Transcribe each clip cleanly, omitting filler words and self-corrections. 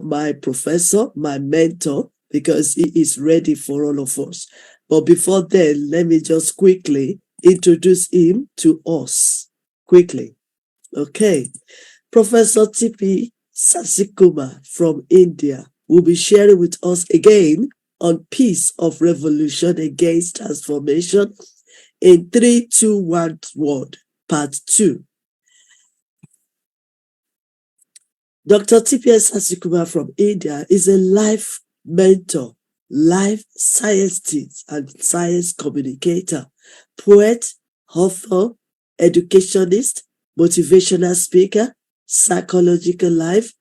my professor, my mentor, because he is ready for all of us. But before then, let me just quickly introduce him to us. Quickly. Okay. Professor T.P. Sasikumar from India will be sharing with us again on Peace of Revolution Against Transformation in 3, 2, 1 word, part 2. Dr. TPS Sasikumar from India is a life mentor, life scientist and science communicator, poet, author, educationist, motivational speaker, psychological life,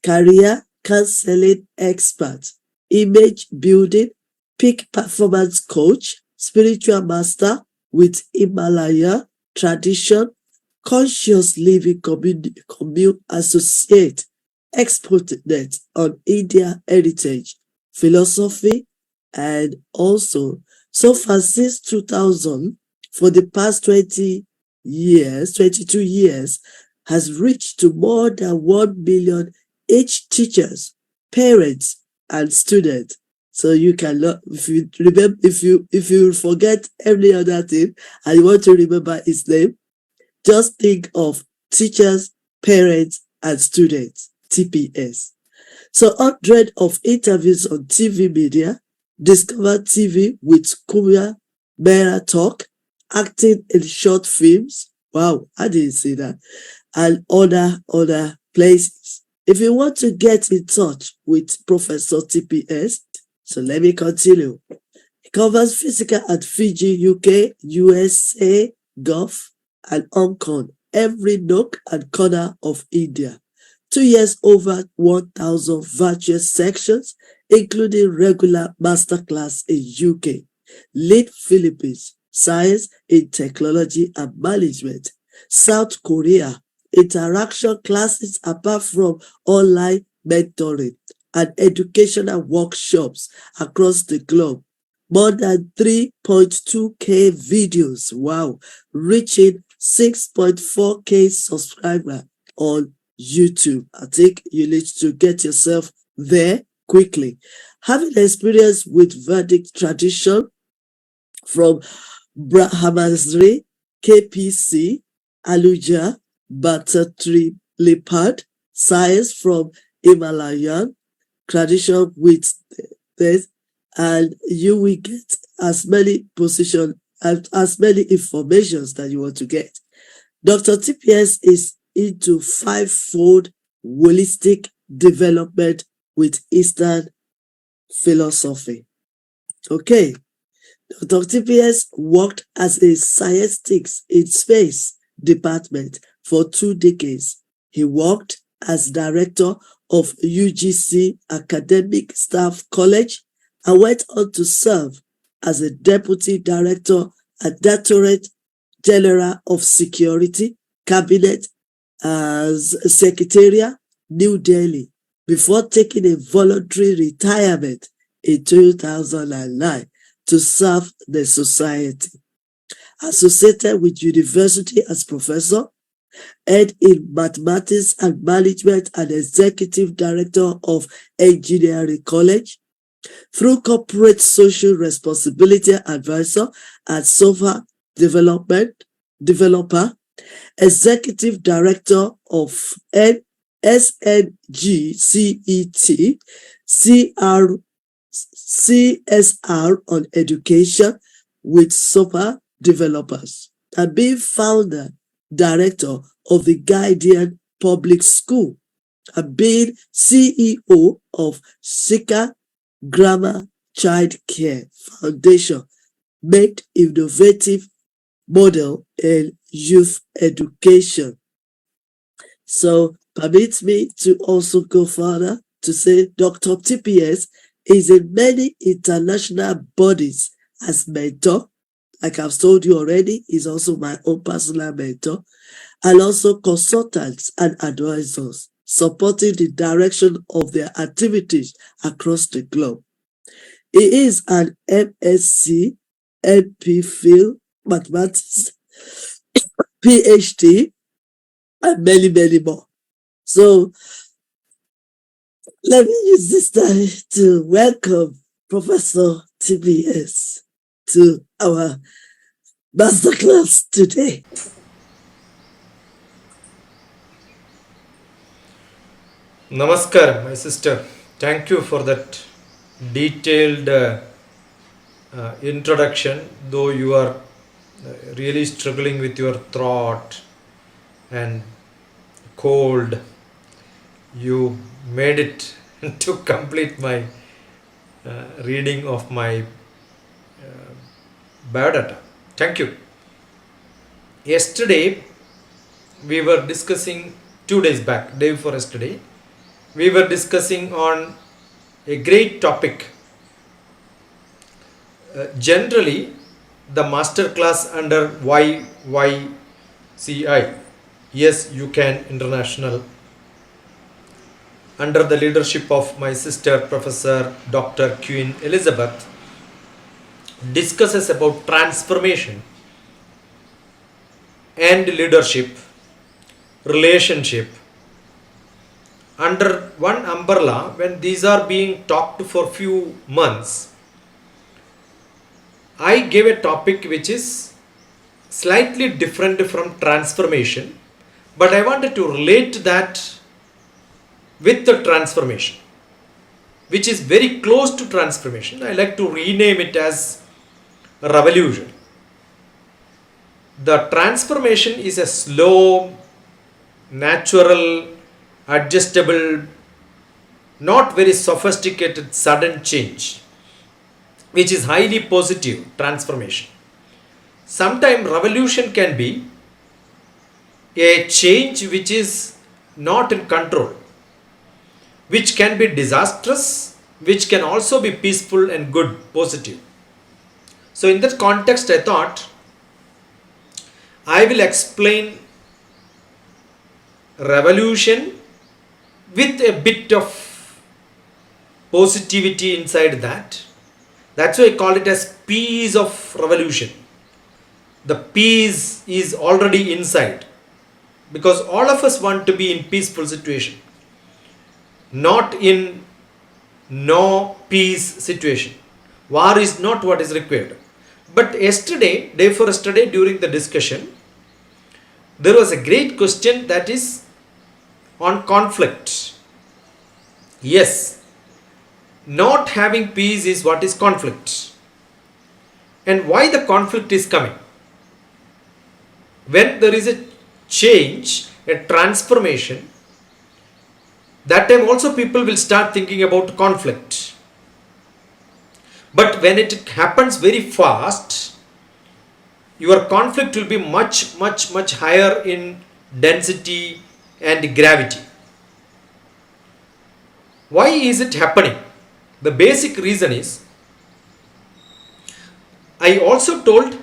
career counseling expert, image building, peak performance coach, spiritual master with Himalaya tradition, conscious living commune associate, exponent on India heritage, philosophy, and also so far since 2000, for the past 22 years, has reached to more than 1 million each teachers, parents, and students. So you cannot, if you remember, if you forget every other thing and you want to remember his name, just think of teachers, parents, and students, TPS. So 100 of interviews on TV media, Discover TV with Kumya Mera Talk, acting in short films. Wow, I didn't see that. And other places. If you want to get in touch with Professor TPS, so let me continue. It covers physical at Fiji, UK, USA, Gulf, and Hong Kong, every nook and corner of India. 2 years, over 1,000 virtual sections, including regular masterclass in UK, lead Philippines, science in technology and management, South Korea, interaction classes apart from online mentoring and educational workshops across the globe. More than 3.2K videos, wow, reaching 6.4K subscribers on YouTube. I think you need to get yourself there quickly. Having experience with Vedic tradition from Brahmasri, KPC, Aluja, Bhattacharya, science from Himalayan tradition with this, and you will get as many positions and as many informations that you want to get. Dr. TPS is into fivefold holistic development with Eastern philosophy. Okay. Dr. TPS worked as a scientist in space department for 2 decades. He worked as director of UGC Academic Staff College and went on to serve as a deputy director at Directorate General of Security Cabinet as Secretariat, New Delhi, before taking a voluntary retirement in 2009 to serve the society. Associated with university as professor, head in mathematics and management and executive director of engineering college, through corporate social responsibility advisor at software developer, executive director of SNGCET, CSR on education with software developers, and being founder, director of the Guardian Public School, and being CEO of Shika Grammar Child Care Foundation, made innovative model in youth education. So permit me to also go further to say Dr. TPS is in many international bodies as mentor. Like I've told you already, is also my own personal mentor, and also consultants and advisors, supporting the direction of their activities across the globe. He is an MSc, MPhil, mathematics, PhD, and many more. So Let me use this time to welcome Professor TPS to our masterclass today. Namaskar, my sister. Thank you for that detailed introduction. Though you are really struggling with your throat and cold, you made it to complete my reading of my biodata. Thank you. Yesterday, we were discussing 2 days back, day before yesterday, we were discussing on a great topic. Generally, the master class under YYCI, Yes You Can International, under the leadership of my sister Professor Dr. Queen Elizabeth, discusses about transformation and leadership, relationship, under one umbrella. When these are being talked for few months, I gave a topic which is slightly different from transformation, but I wanted to relate that with the transformation, which is very close to transformation. I like to rename it as revolution. The transformation is a slow, natural, adjustable, not very sophisticated, sudden change, which is highly positive transformation. Sometimes revolution can be a change which is not in control, which can be disastrous, which can also be peaceful and good, positive. So in that context, I thought I will explain revolution with a bit of positivity inside that. That's why I call it as peace of revolution. The peace is already inside, because all of us want to be in peaceful situation, not in no peace situation. War is not what is required. But yesterday, day for yesterday, during the discussion, there was a great question, that is on conflict. Yes, not having peace is what is conflict. And why the conflict is coming? When there is a change, a transformation, that time also people will start thinking about conflict. But when it happens very fast, your conflict will be much higher in density and gravity. Why is it happening? The basic reason is, I also told,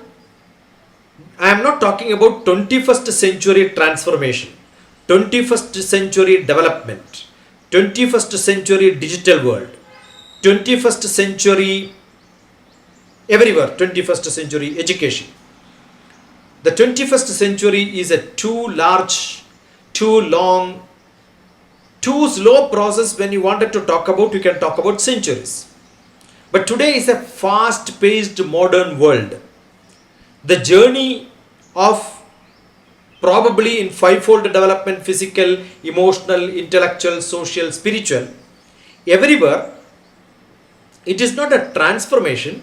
I am not talking about 21st century transformation, 21st century development, 21st century digital world, 21st century everywhere, 21st century education. The 21st century is a too large, too long, too slow process. When you wanted to talk about, you can talk about centuries. But today is a fast-paced modern world. The journey of probably in fivefold development: physical, emotional, intellectual, social, spiritual, everywhere, it is not a transformation,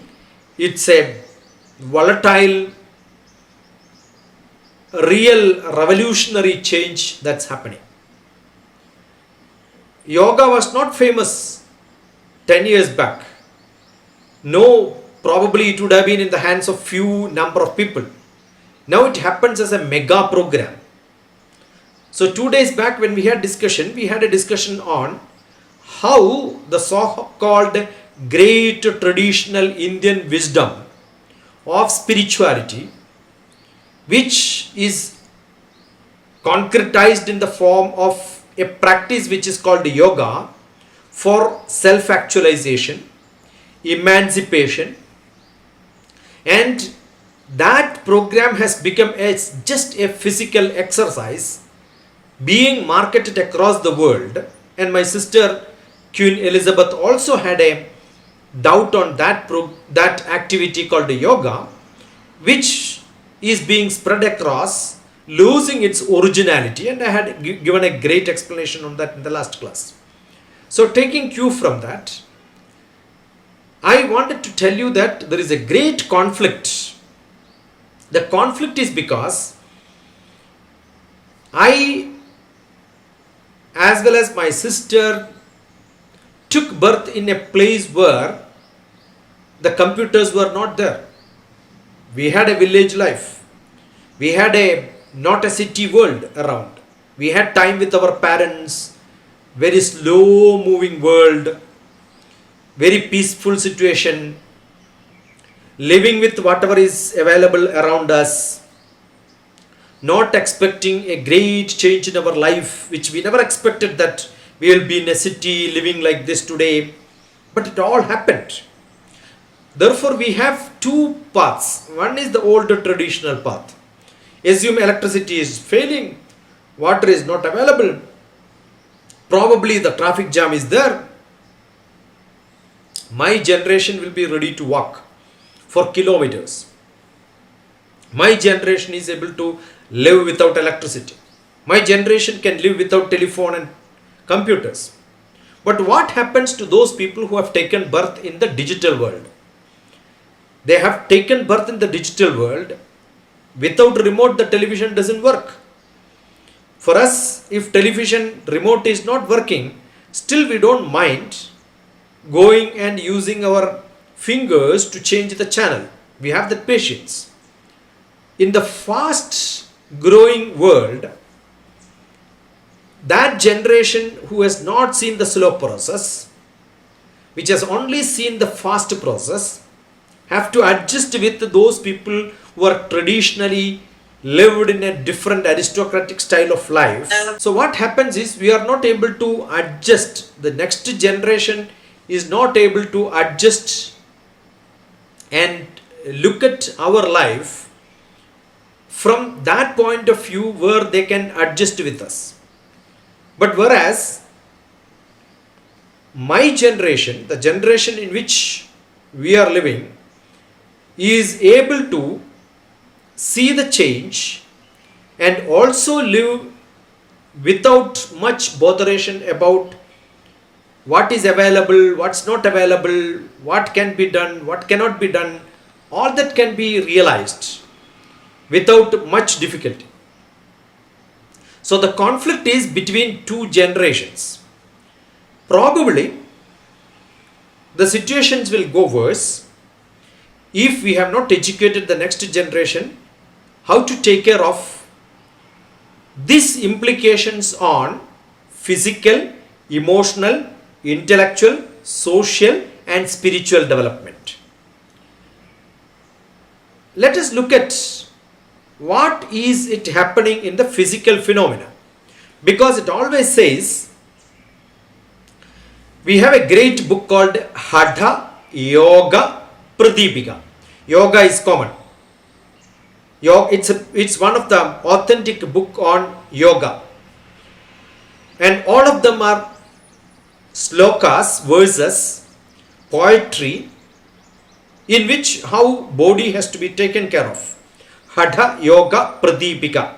it's a volatile, real revolutionary change that's happening. Yoga was not famous 10 years back. No, probably it would have been in the hands of few number of people. Now it happens as a mega program. So 2 days back when we had a discussion on how the so-called great traditional Indian wisdom of spirituality, which is concretized in the form of a practice which is called yoga, for self-actualization, emancipation, and that program has become just a physical exercise being marketed across the world. And my sister Queen Elizabeth also had a doubt on that activity called yoga, which is being spread across, losing its originality, and I had given a great explanation on that in the last class. So taking cue from that, I wanted to tell you that there is a great conflict. The conflict is because I, as well as my sister, took birth in a place where the computers were not there. We had a village life. We had not a city world around. We had time with our parents, very slow moving world, very peaceful situation, living with whatever is available around us, not expecting a great change in our life, which we never expected that we will be in a city living like this today, but it all happened. Therefore, we have two paths. One is the older traditional path. Assume electricity is failing, water is not available, probably the traffic jam is there. My generation will be ready to walk for kilometers. My generation is able to live without electricity. My generation can live without telephone and computers. But what happens to those people who have taken birth in the digital world? They have taken birth in the digital world. Without remote, the television doesn't work. For us, if television remote is not working, still we don't mind going and using our fingers to change the channel. We have that patience. In the fast growing world, that generation who has not seen the slow process, which has only seen the fast process, have to adjust with those people who are traditionally lived in a different aristocratic style of life. So what happens is we are not able to adjust. The next generation is not able to adjust and look at our life from that point of view where they can adjust with us. But whereas my generation, the generation in which we are living, is able to see the change and also live without much botheration about what is available, what's not available, what can be done, what cannot be done. All that can be realized without much difficulty. So the conflict is between two generations. Probably the situations will go worse if we have not educated the next generation how to take care of these implications on physical, emotional, intellectual, social and spiritual development. Let us look at what is it happening in the physical phenomena, because it always says, we have a great book called Hatha Yoga Pradipika. Yoga is common. It's one of the authentic book on yoga, and all of them are slokas, verses, poetry, in which how body has to be taken care of. Hatha Yoga Pradipika.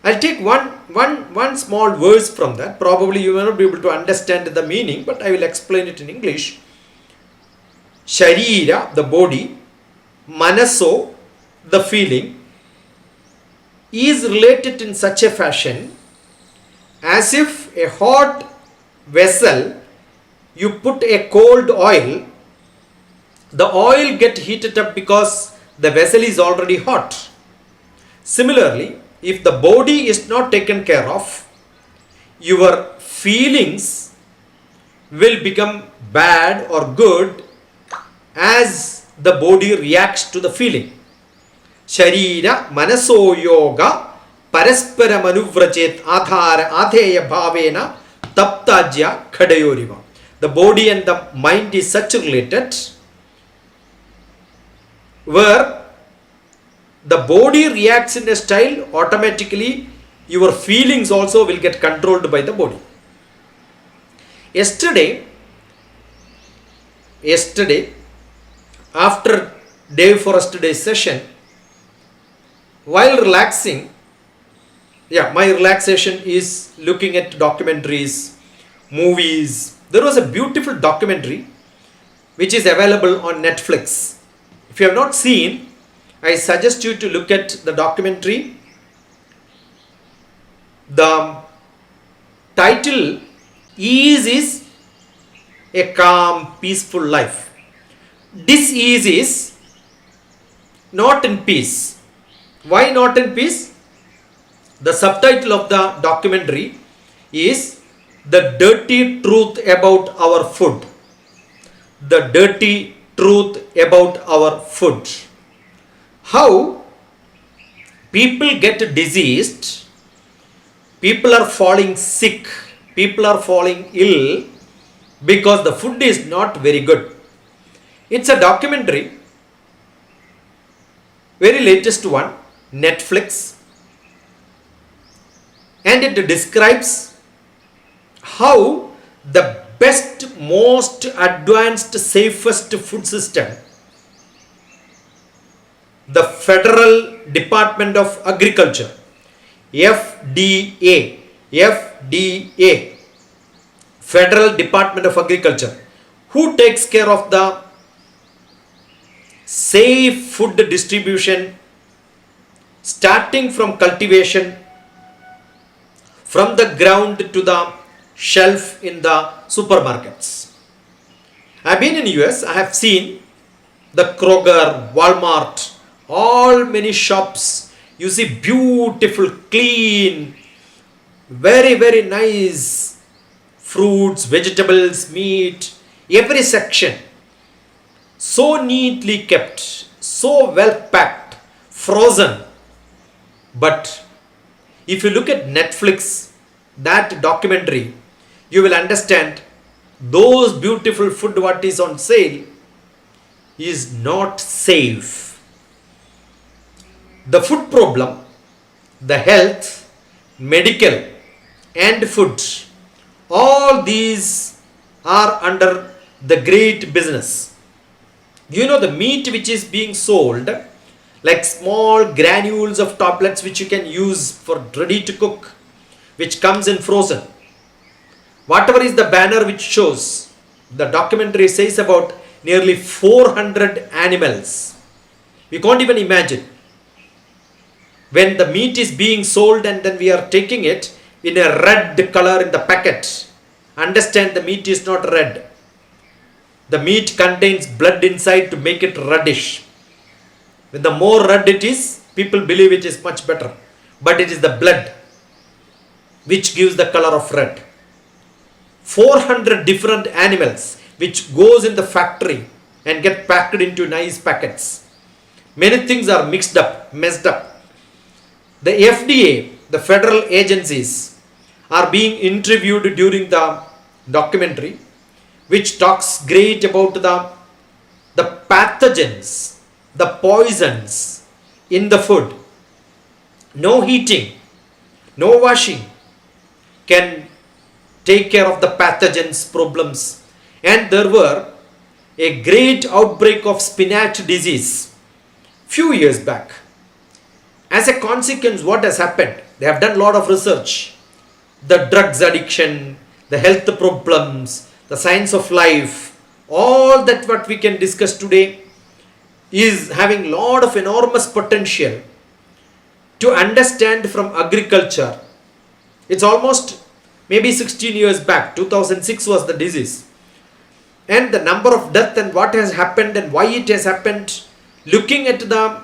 I'll take one small verse from that. Probably you may not be able to understand the meaning, but I will explain it in English. Sharira, the body, Manaso, the feeling, is related in such a fashion as if a hot vessel, you put a cold oil, the oil get heated up because the vessel is already hot. Similarly, if the body is not taken care of, your feelings will become bad or good as the body reacts to the feeling. Sharira Manaso Yoga Paraspara Manuvrachet Adhara Adheya Bhavena Taptajya Khadayoriva. The body and the mind is such related where the body reacts in a style, automatically your feelings also will get controlled by the body. Yesterday, yesterday after day forest day session, while relaxing, my relaxation is looking at documentaries, movies. There was a beautiful documentary which is available on Netflix. If you have not seen, I suggest you to look at the documentary. The title is A Calm, Peaceful Life. Disease is not in peace. Why not in peace? The subtitle of the documentary is The Dirty Truth About Our Food. The Dirty Truth About Our Food. How people get diseased, people are falling sick, people are falling ill because the food is not very good. It's a documentary, very latest one, Netflix, and it describes how the best, most advanced, safest food system, the Federal Department of Agriculture, FDA, Federal Department of Agriculture, who takes care of the safe food distribution starting from cultivation, from the ground to the shelf in the supermarkets. I've been in US, I have seen the Kroger, Walmart, all many shops. You see beautiful, clean, very, very nice fruits, vegetables, meat, every section so neatly kept, so well packed, frozen. But if you look at Netflix, that documentary, you will understand those beautiful food what is on sale is not safe. The food problem, the health, medical and food, all these are under the great business. You know, the meat which is being sold, like small granules of tablets which you can use for ready to cook, which comes in frozen. Whatever is the banner which shows, the documentary says about nearly 400 animals. We can't even imagine. When the meat is being sold and then we are taking it in a red color in the packet, understand the meat is not red. The meat contains blood inside to make it reddish. When the more red it is, people believe it is much better. But it is the blood which gives the color of red. 400 different animals which goes in the factory and get packed into nice packets. Many things are mixed up, messed up. The FDA, the federal agencies, are being interviewed during the documentary, which talks great about the pathogens, the poisons in the food. No heating, no washing can take care of the pathogens problems. And there were a great outbreak of spinach disease few years back. As a consequence, what has happened? They have done a lot of research. The drugs addiction, the health problems, the science of life, all that what we can discuss today is having a lot of enormous potential to understand from agriculture. It's almost maybe 16 years back, 2006 was the disease. And the number of death and what has happened and why it has happened, looking at the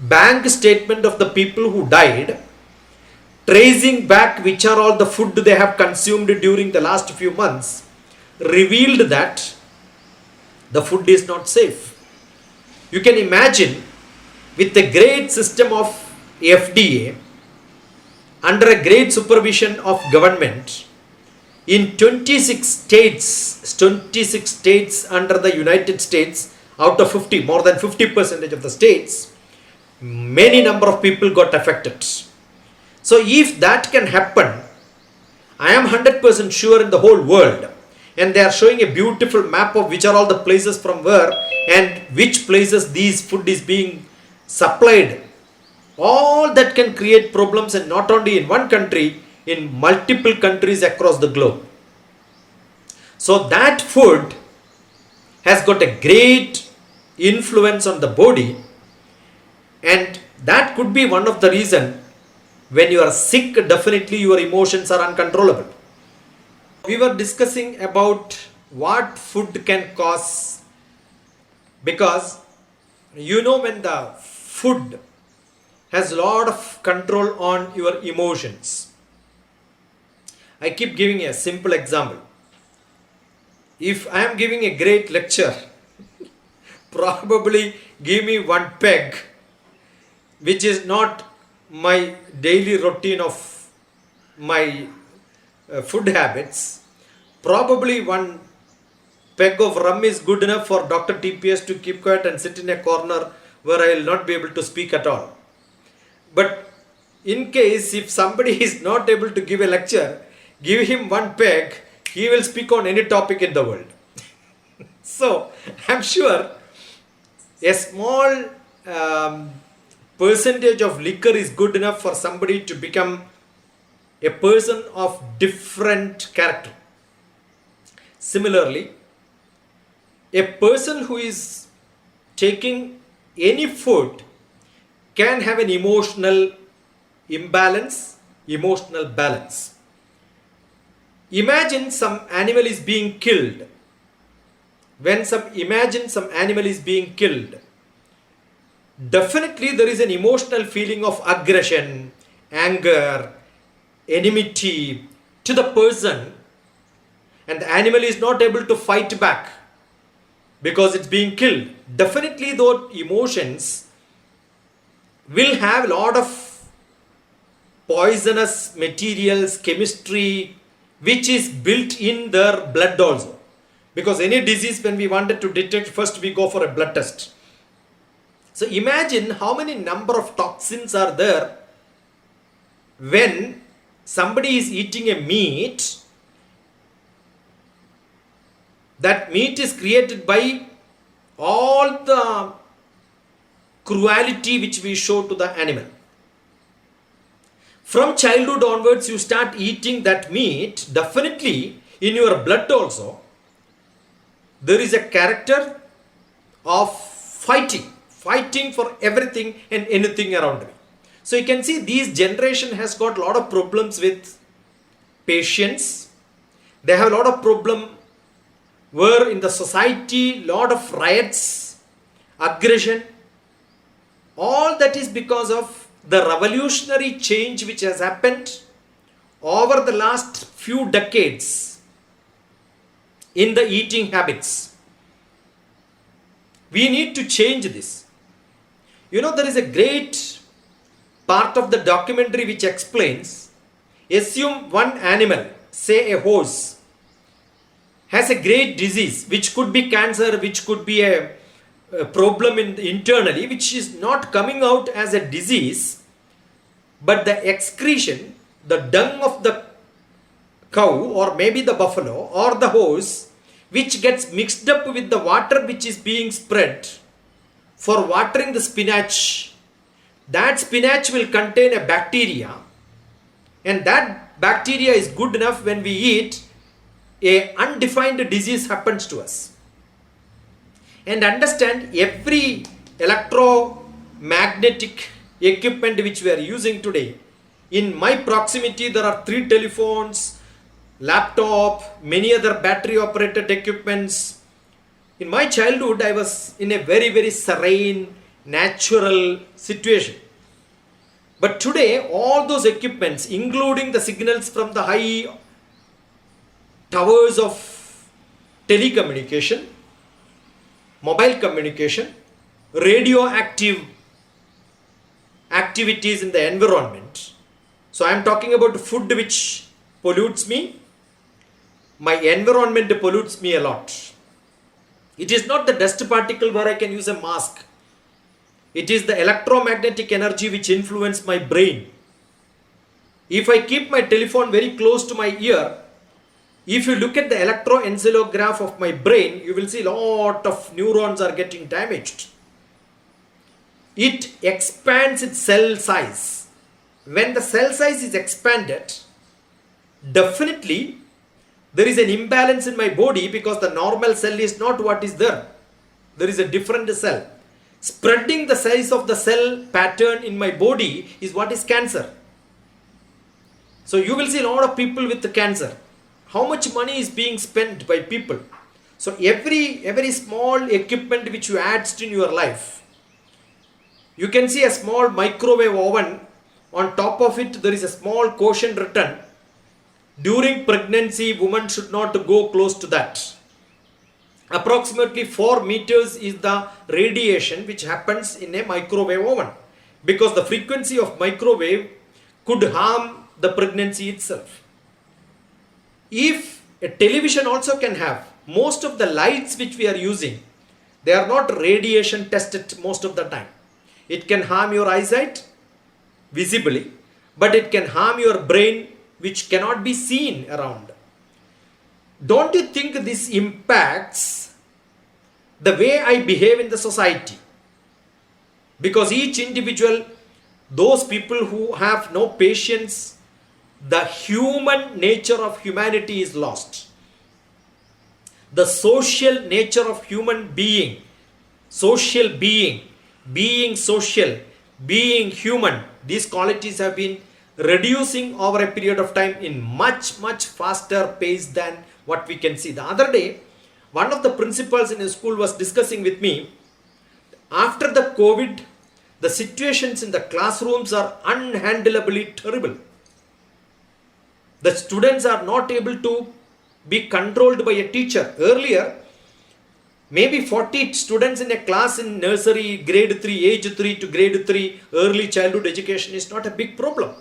bank statement of the people who died, tracing back which are all the food they have consumed during the last few months, revealed that the food is not safe. You can imagine, with a great system of FDA, under a great supervision of government, in 26 states under the United States, out of 50, more than 50% of the states, many number of people got affected. So if that can happen, I am 100% sure in the whole world, and they are showing a beautiful map of which are all the places from where and which places these food is being supplied. All that can create problems, and not only in one country, in multiple countries across the globe. So that food has got a great influence on the body, and that could be one of the reason when you are sick, definitely your emotions are uncontrollable. We were discussing about what food can cause, because when the food has a lot of control on your emotions. I keep giving a simple example. If I am giving a great lecture, probably give me one peg, which is not my daily routine of my food habits. Probably one peg of rum is good enough for Dr. TPS to keep quiet and sit in a corner where I will not be able to speak at all. But in case if somebody is not able to give a lecture, give him one peg, he will speak on any topic in the world. So I'm sure a small percentage of liquor is good enough for somebody to become a person of different character. Similarly, a person who is taking any food can have an emotional imbalance, emotional balance. Imagine some animal is being killed. Imagine some animal is being killed, definitely there is an emotional feeling of aggression, anger, enmity to the person, and the animal is not able to fight back because it's being killed. Definitely those emotions will have a lot of poisonous materials, chemistry, which is built in their blood also. Because any disease, when we wanted to detect, first we go for a blood test. So imagine how many number of toxins are there when somebody is eating a meat. That meat is created by all the cruelty which we show to the animal. From childhood onwards, you start eating that meat, definitely in your blood also, there is a character of fighting for everything and anything around me. So you can see this generation has got a lot of problems with patience. They have a lot of problem where in the society, lot of riots, aggression. All that is because of the revolutionary change which has happened over the last few decades in the eating habits. We need to change this. There is a great part of the documentary which explains, assume one animal, say a horse, has a great disease, which could be cancer, which could be a problem internally, which is not coming out as a disease, but the excretion, the dung of the cow or maybe the buffalo or the horse, which gets mixed up with the water which is being spread for watering the spinach. That spinach will contain a bacteria, and that bacteria is good enough when we eat, a undefined disease happens to us. And understand, every electromagnetic equipment which we are using today, in my proximity there are 3 telephones, laptop, many other battery operated equipments. In my childhood, I was in a very, very serene, natural situation. But today, all those equipments, including the signals from the high towers of telecommunication, mobile communication, radioactive activities in the environment. So I am talking about food which pollutes me. My environment pollutes me a lot. It is not the dust particle where I can use a mask. It is the electromagnetic energy which influences my brain. If I keep my telephone very close to my ear, if you look at the electroencephalograph of my brain, you will see a lot of neurons are getting damaged. It expands its cell size. When the cell size is expanded, definitely there is an imbalance in my body, because the normal cell is not what is there. There is a different cell. Spreading the size of the cell pattern in my body is what is cancer. So you will see a lot of people with the cancer. How much money is being spent by people? So every small equipment which you add in your life, you can see a small microwave oven. On top of it, there is a small caution written. During pregnancy, women should not go close to that. Approximately 4 meters is the radiation which happens in a microwave oven, because the frequency of microwave could harm the pregnancy itself. If a television also can have, most of the lights which we are using, they are not radiation tested most of the time. It can harm your eyesight visibly, but it can harm your brain, which cannot be seen around. Don't you think this impacts the way I behave in the society? Because each individual, those people who have no patience, the human nature of humanity is lost. The social nature of human being, social being social, being human, these qualities have been reducing over a period of time in much faster pace than what we can see. The other day, one of the principals in a school was discussing with me, after the COVID, the situations in the classrooms are unhandleably terrible. The students are not able to be controlled by a teacher. Earlier, maybe 40 students in a class in nursery, grade 3, age 3 to grade 3, early childhood education is not a big problem.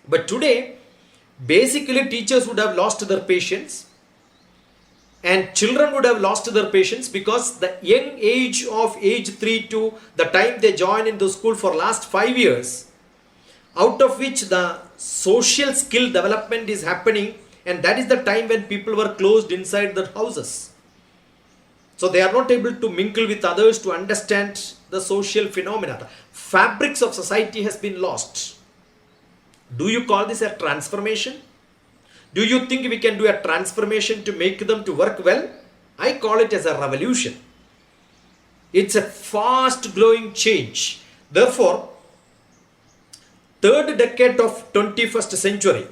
But today, basically teachers would have lost their patience, and children would have lost their patience, because the young age of age 3 to the time they join into school for last 5 years, out of which the social skill development is happening, and that is the time when people were closed inside their houses. So they are not able to mingle with others to understand the social phenomena. The fabrics of society has been lost. Do you call this a transformation? Do you think we can do a transformation to make them to work well? I call it as a revolution. It's a fast growing change. Therefore, third decade of 21st century,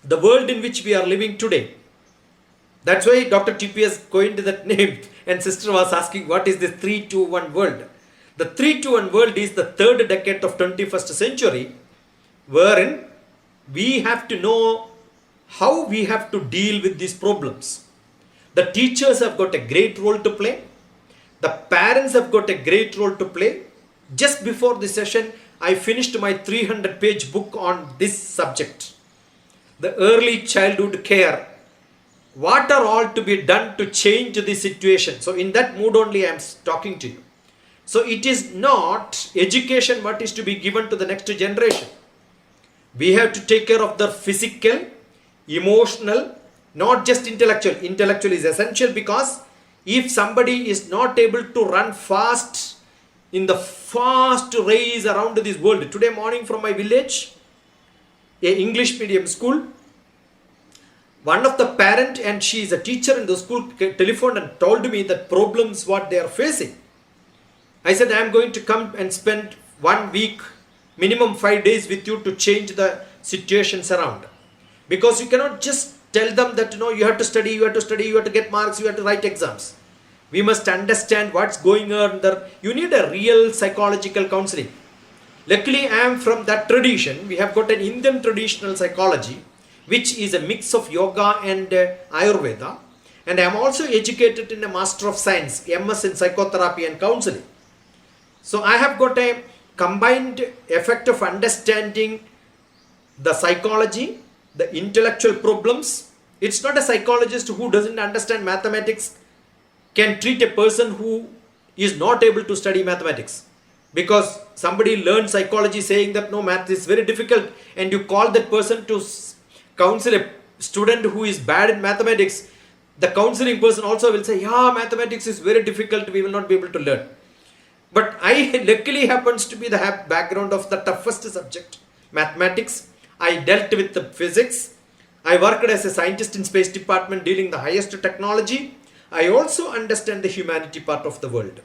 the world in which we are living today. That's why DrTPS coined that name, and sister was asking, what is the 3-2-1 world? The 3-2-1 world is the third decade of 21st century, wherein we have to know how we have to deal with these problems. The teachers have got a great role to play. The parents have got a great role to play. Just before this session, I finished my 300-page book on this subject. The early childhood care. What are all to be done to change the situation? So in that mood only I am talking to you. So it is not education what is to be given to the next generation. We have to take care of the physical, emotional, not just intellectual. Intellectual is essential, because if somebody is not able to run fast in the fast race around this world. Today morning from my village, a English medium school, one of the parent, and she is a teacher in the school, telephoned and told me that problems what they are facing. I said, I am going to come and spend 1 week, minimum 5 days with you to change the situations around. Because you cannot just tell them that, you have to study, you have to get marks, you have to write exams. We must understand what's going on there. You need a real psychological counseling. Luckily, I am from that tradition. We have got an Indian traditional psychology, which is a mix of yoga and Ayurveda. And I am also educated in a Master of Science, MS in Psychotherapy and Counseling. So I have got a combined effect of understanding the psychology, the intellectual problems. It's not a psychologist who doesn't understand mathematics can treat a person who is not able to study mathematics. because somebody learned psychology saying that no, math is very difficult, and you call that person to counsel a student who is bad in mathematics, the counseling person also will say, yeah, mathematics is very difficult, we will not be able to learn. But I luckily happens to be the background of the toughest subject, mathematics. I dealt with the physics. I worked as a scientist in space department dealing the highest technology. I also understand the humanity part of the world.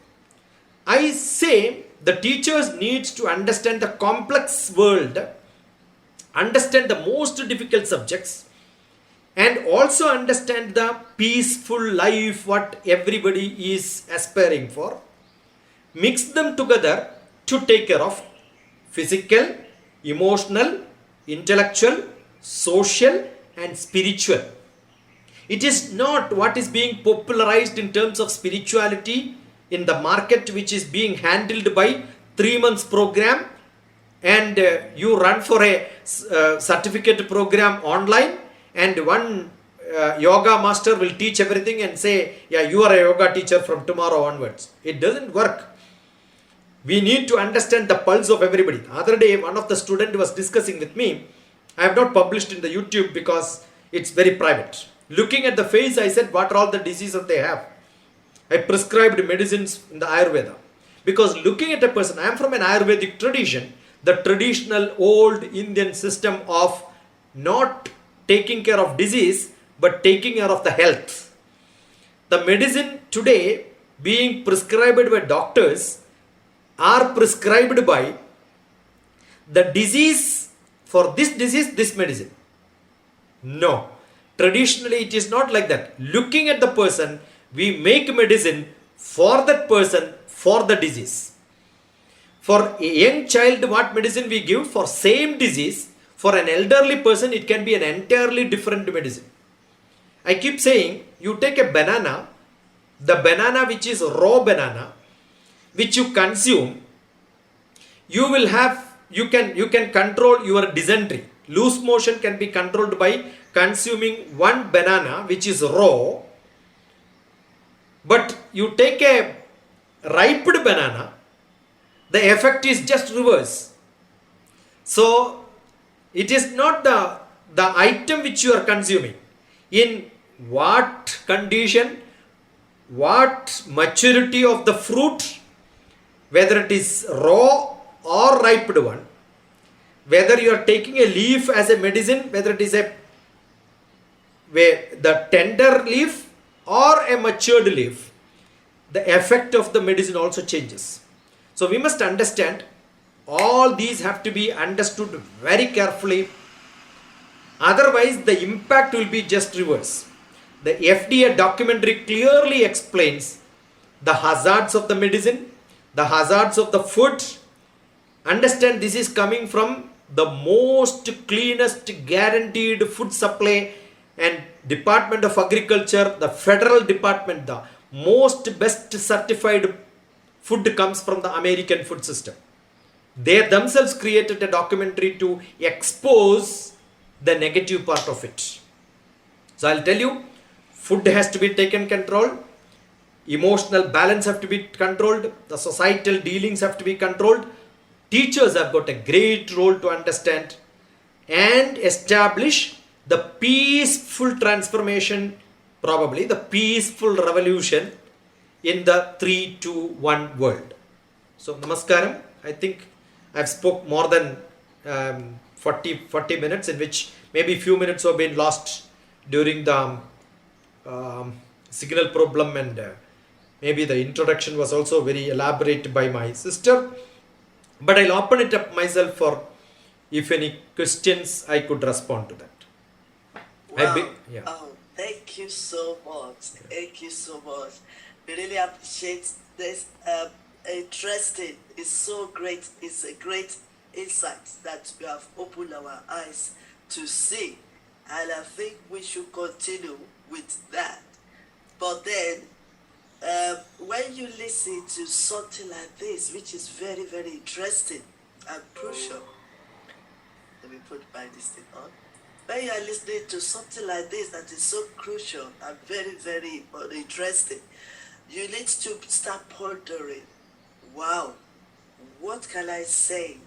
I say the teachers needs to understand the complex world, understand the most difficult subjects, and also understand the peaceful life what everybody is aspiring for. Mix them together to take care of physical, emotional, intellectual, social, and spiritual. It is not what is being popularized in terms of spirituality in the market, which is being handled by 3 months program, and you run for a certificate program online, and one yoga master will teach everything and say, yeah, you are a yoga teacher from tomorrow onwards. It doesn't work. We need to understand the pulse of everybody. The other day, one of the students was discussing with me. I have not published in the YouTube because it's very private. Looking at the face, I said, what are all the diseases they have? I prescribed medicines in the Ayurveda. Because looking at a person, I am from an Ayurvedic tradition, the traditional old Indian system of not taking care of disease, but taking care of the health. The medicine today being prescribed by doctors are prescribed by the disease, for this disease, this medicine. No. Traditionally, it is not like that. Looking at the person, we make medicine for that person, for the disease. For a young child, what medicine we give for same disease, for an elderly person, it can be an entirely different medicine. I keep saying, you take a banana, the banana which is raw banana, which you consume, you will have, you can control your dysentery. Loose motion can be controlled by consuming one banana which is raw. But you take a ripe banana, the effect is just reverse. So it is not the item which you are consuming. In what condition, what maturity of the fruit, whether it is raw or ripe one, whether you are taking a leaf as a medicine, whether it is the tender leaf or a matured leaf, the effect of the medicine also changes. So we must understand all these have to be understood very carefully. Otherwise, the impact will be just reverse. The FDA documentary clearly explains the hazards of the medicine, the hazards of the food. Understand this is coming from the most cleanest guaranteed food supply and Department of Agriculture, the federal department, the most best certified food comes from the American food system. They themselves created a documentary to expose the negative part of it. So I'll tell you, food has to be taken control, emotional balance have to be controlled, the societal dealings have to be controlled. Teachers have got a great role to understand and establish the peaceful transformation, probably the peaceful revolution in the 3-2-1 world. So Namaskaram. I think I've spoke more than 40 minutes, in which maybe few minutes have been lost during the signal problem, and maybe the introduction was also very elaborate by my sister. But I'll open it up myself for if any questions I could respond to that. Wow. Thank you so much. Thank you so much. We really appreciate this. Interesting. It's so great. It's a great insight that we have opened our eyes to see. And I think we should continue with that. But then, when you listen to something like this, which is very, very interesting and crucial, let me put my this thing on. When you are listening to something like this that is so crucial and very, very interesting, you need to start pondering, wow, what can I say?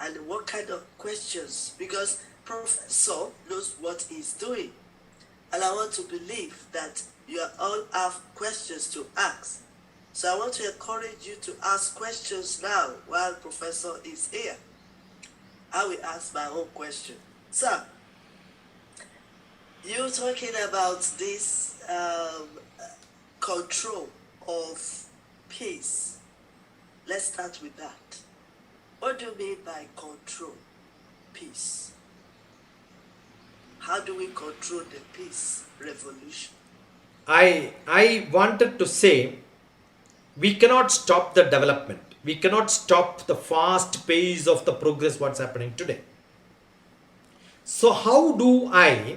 And what kind of questions? Because Professor knows what he's doing. And I want to believe that you all have questions to ask. So I want to encourage you to ask questions now while Professor is here. I will ask my own question. So, you're talking about this control of peace. Let's start with that. What do you mean by control peace? How do we control the peace revolution? I wanted to say we cannot stop the development. We cannot stop the fast pace of the progress what's happening today. So how do I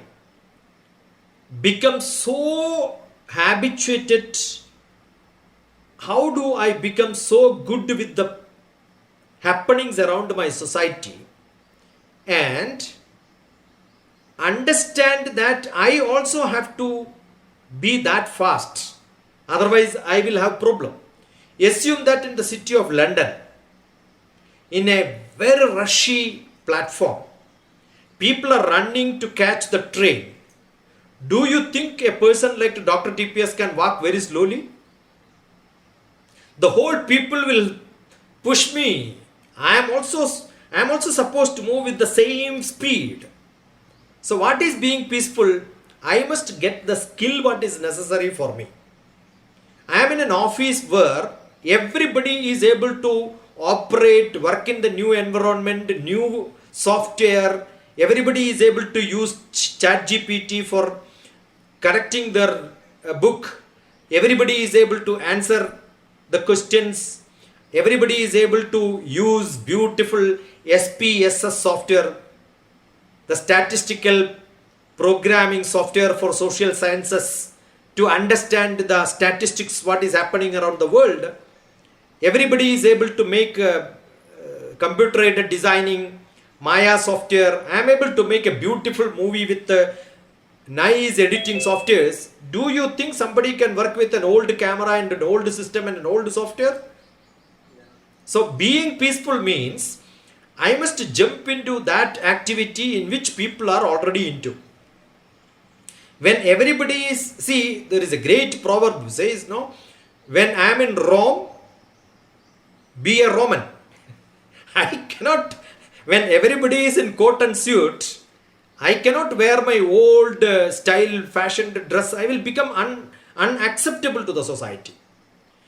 become so habituated? How do I become so good with the happenings around my society and understand that I also have to be that fast, otherwise I will have problem. Assume that in the city of London, in a very rushy platform, people are running to catch the train. Do you think a person like Dr. TPS can walk very slowly? The whole people will push me. I am also supposed to move with the same speed. So what is being peaceful? I must get the skill what is necessary for me. I am in an office where everybody is able to operate, work in the new environment, new software. Everybody is able to use ChatGPT for correcting their book. Everybody is able to answer the questions. Everybody is able to use beautiful SPSS software, the statistical programming software for social sciences, to understand the statistics what is happening around the world. Everybody is able to make computer aided designing, Maya software. I am able to make a beautiful movie with nice editing softwares. Do you think somebody can work with an old camera and an old system and an old software? So being peaceful means I must jump into that activity in which people are already into. When everybody is, see, there is a great proverb which says, no, when I am in Rome, be a Roman. I cannot, when everybody is in coat and suit, I cannot wear my old style fashioned dress. I will become unacceptable to the society.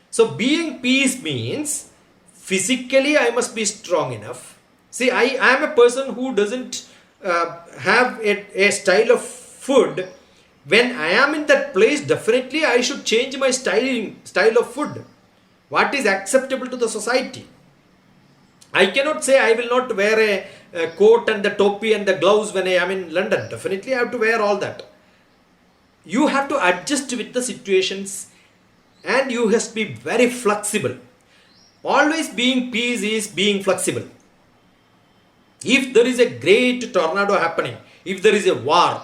So being peace means physically I must be strong enough. See, I am a person who doesn't have a style of food. When I am in that place, definitely I should change my style of food. What is acceptable to the society? I cannot say I will not wear a coat and the topi and the gloves when I am in London. Definitely I have to wear all that. You have to adjust with the situations and you have to be very flexible. Always being peace is being flexible. If there is a great tornado happening, if there is a war,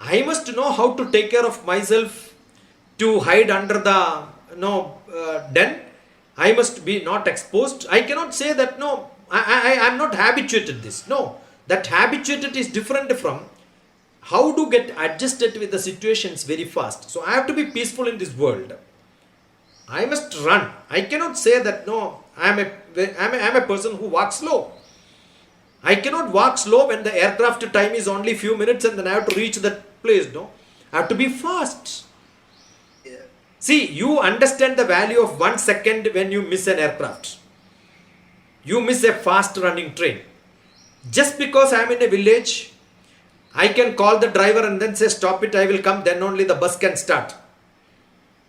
I must know how to take care of myself, to hide under the den. I must be not exposed. I cannot say that no, I am not habituated this. No, that habituated is different from how to get adjusted with the situations very fast. So I have to be peaceful in this world. I must run. I cannot say that no, I am a person who walks slow. I cannot walk slow when the aircraft time is only few minutes and then I have to reach that place. No, I have to be fast. Yeah. See, you understand the value of 1 second when you miss an aircraft. You miss a fast running train. Just because I am in a village, I can call the driver and then say stop it, I will come, then only the bus can start.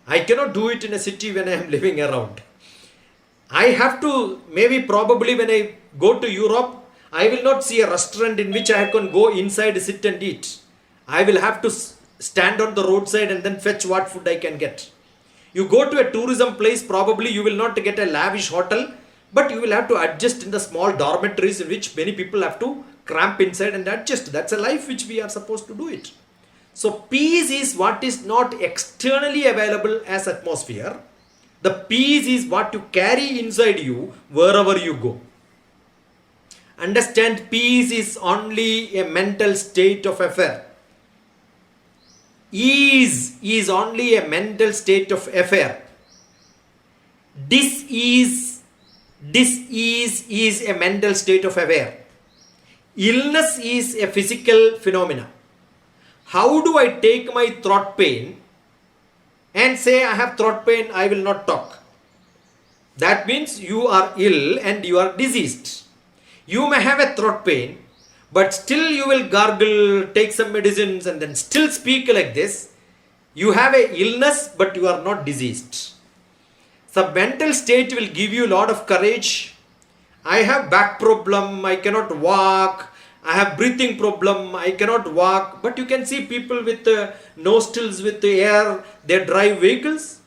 I cannot do it in a city when I am living around. I have to, maybe probably when I go to Europe, I will not see a restaurant in which I can go inside, sit and eat. I will have to stand on the roadside and then fetch what food I can get. You go to a tourism place, probably you will not get a lavish hotel, but you will have to adjust in the small dormitories in which many people have to cramp inside and adjust. That's a life which we are supposed to do it. So peace is what is not externally available as atmosphere, The peace is what you carry inside you wherever you go. Understand, peace is only a mental state of affair. Ease is only a mental state of affair. Dis-ease is a mental state of affair. Illness is a physical phenomena. How do I take my throat pain and say I have throat pain, I will not talk? That means you are ill and you are diseased. You may have a throat pain, but still you will gargle, take some medicines and then still speak like this. You have a illness, but you are not diseased. The mental state will give you a lot of courage. I have back problem, I cannot walk. I have breathing problem, I cannot walk. But you can see people with nostrils with the air, they drive vehicles.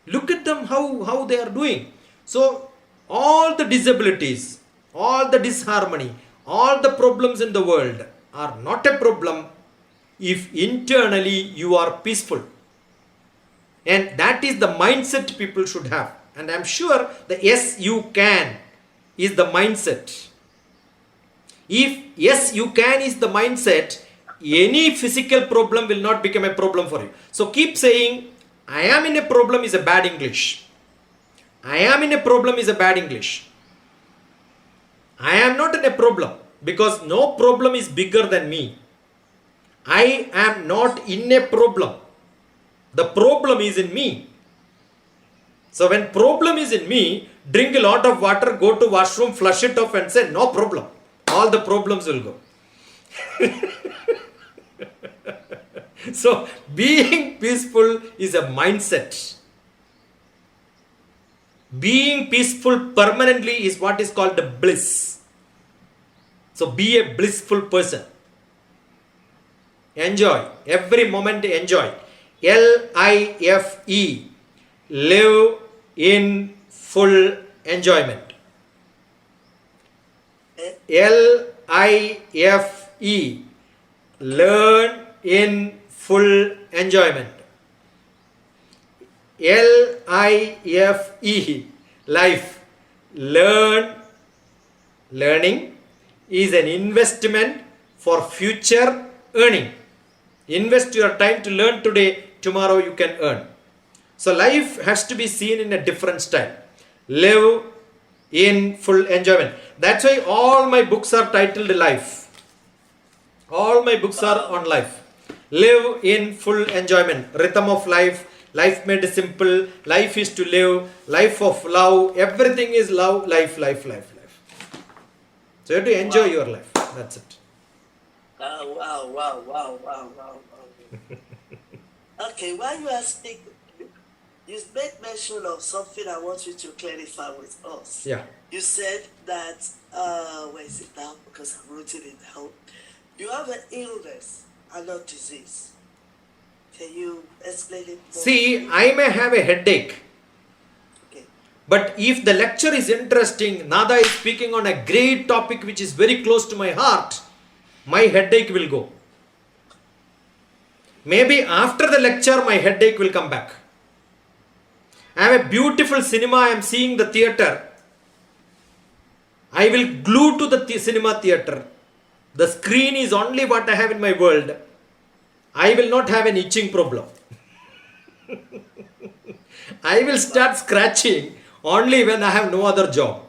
Look at them, how they are doing. So all the disabilities, all the disharmony, all the problems in the world are not a problem if internally you are peaceful. And that is the mindset people should have. And I am sure the yes you can is the mindset. If yes you can is the mindset, any physical problem will not become a problem for you. So keep saying I am in a problem is a bad English. I am in a problem is a bad English. I am not in a problem because no problem is bigger than me. I am not in a problem. The problem is in me. So when problem is in me, drink a lot of water, go to washroom, flush it off and say no problem. All the problems will go. So being peaceful is a mindset. Being peaceful permanently is what is called the bliss. So be a blissful person. Enjoy. Every moment enjoy. L-I-F-E. Live in full enjoyment. L-I-F-E. Learn in full enjoyment. L-I-F-E. Life. Learning is an investment for future earning. Invest your time to learn today, tomorrow you can earn. So life has to be seen in a different style. Live in full enjoyment. That's why all my books are titled Life. All my books are on life. Live in full enjoyment. Rhythm of life. Life made simple. Life is to live. Life of love. Everything is love. Life. So you have to enjoy your life. That's it. Wow. Okay, while you are speaking, you made mention of something I want you to clarify with us. Yeah. You said that, where is it now? Because I'm writing it down. You have an illness and not disease. Can you explain it more? See, I may have a headache. Okay. But if the lecture is interesting, Nada is speaking on a great topic which is very close to my heart, my headache will go. Maybe after the lecture, my headache will come back. I have a beautiful cinema, I am seeing the theatre. I will glue to the cinema theatre. The screen is only what I have in my world. I will not have an itching problem. I will start scratching only when I have no other job.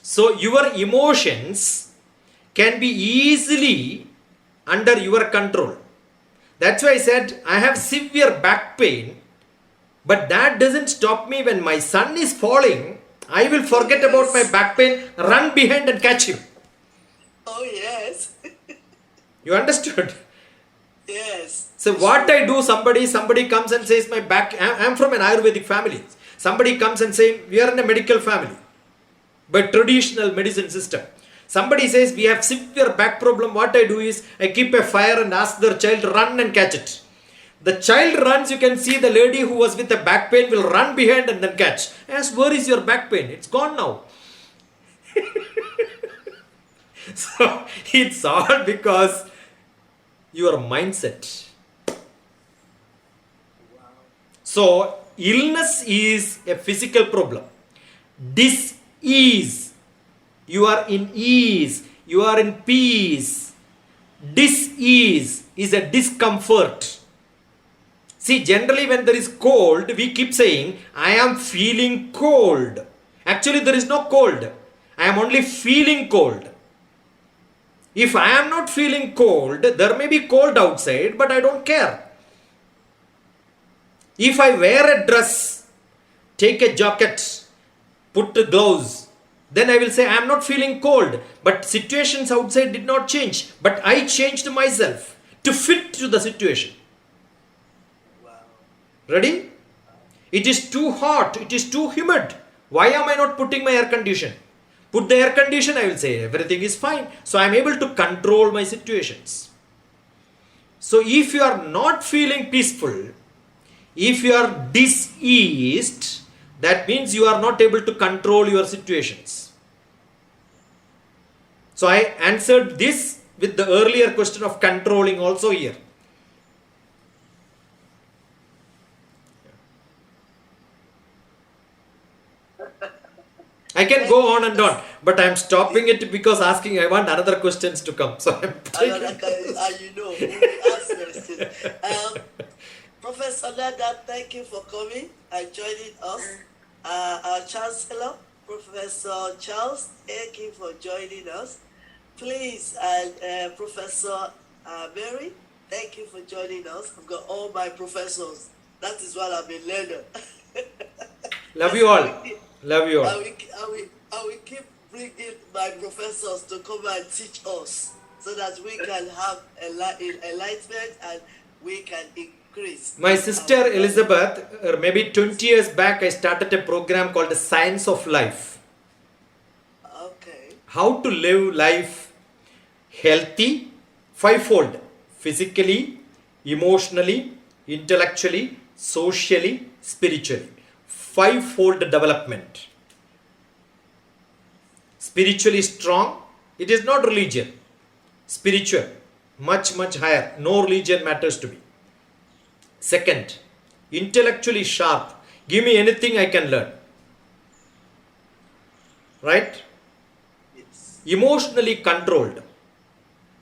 So your emotions can be easily under your control. That's why I said I have severe back pain, but that doesn't stop me. When my son is falling, I will forget about my back pain, run behind and catch him. Oh yes. You understood? Yes. So what I do, somebody comes and says my back, I am from an Ayurvedic family. Somebody comes and says we are in a medical family, but traditional medicine system. Somebody says we have severe back problem. What I do is I keep a fire and ask the child run and catch it. The child runs, you can see the lady who was with a back pain will run behind and then catch. Ask, where is your back pain? It's gone now. So it's all because your mindset. So illness is a physical problem. Dis-ease, you are in ease, you are in peace. Dis-ease is a discomfort. See, generally when there is cold, we keep saying, I am feeling cold. Actually, there is no cold. I am only feeling cold. If I am not feeling cold, there may be cold outside, but I don't care. If I wear a dress, take a jacket, put the gloves, then I will say I am not feeling cold. But situations outside did not change. But I changed myself to fit to the situation. Ready? It is too hot. It is too humid. Why am I not putting my air condition? Put the air condition, I will say everything is fine. So I am able to control my situations. So if you are not feeling peaceful, if you are diseased, that means you are not able to control your situations. So I answered this with the earlier question of controlling also here. I can go on and on, but I am stopping it because I want another questions to come. So I'm You know, we will ask questions. Professor Nada, thank you for coming and joining us. Our Chancellor, Professor Charles, thank you for joining us. Please, and Professor Mary, thank you for joining us. I've got all my professors. That is what I've been learning. Love you all. Love you all. I will keep bringing my professors to come and teach us so that we can have enlightenment and we can increase. My sister Elizabeth, maybe 20 years back, I started a program called the Science of Life. Okay. How to live life healthy, fivefold. Physically, emotionally, intellectually, socially, spiritually. Fivefold development. Spiritually strong, it is not religion. Spiritual, much higher. No religion matters to me. Second, intellectually sharp. Give me anything I can learn. Right? Yes. Emotionally controlled.